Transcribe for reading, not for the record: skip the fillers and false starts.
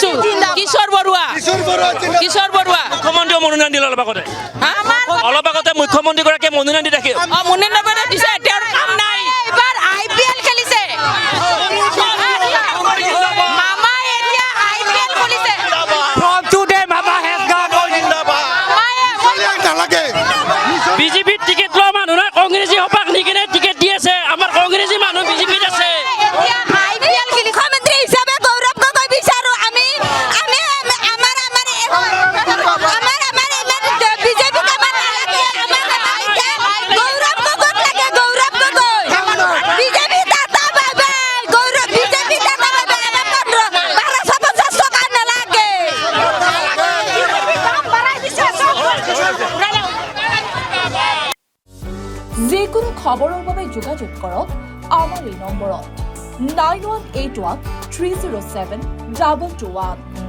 পাইছো কিশোৰ বৰুৱা মুখ্যমন্ত্ৰীয়ে মনোনয়ন দিলে অলপ আগতে মুখ্যমন্ত্ৰীগৰাকীয়ে মনোনয়ন দি ৰাখি মনোনয়ন দিছে তেওঁৰ কাম নাই এবাৰ IPL খেলিছে মামাই এতিয়া IPL খেলিছে From today, Mama has gone on বিজেপিৰ টিকেট লোৱা মানুহ নাই কংগ্ৰেছী সপাক নি কিনে টিকেট দি আছে আমাৰ কংগ্ৰেছী মানুহ বিজেপিত আছে এতিয়া IPL মুখ্যমন্ত্ৰী হিচাপে গৌৰৱ গগৈ বিচাৰো আমি বিজেপি আমাৰ নালাগে গৌৰৱ গগৈ লাগে গৌৰৱ গগৈ বিজেপি দাতা বাবা গৌৰৱ বিজেপি দাতা বাবা আমাৰ 1250 টকা নালাগে যিকোনো খবৰৰ বাবে যোগাযোগ কৰক আমাৰ এই নম্বৰত 9181 307 2221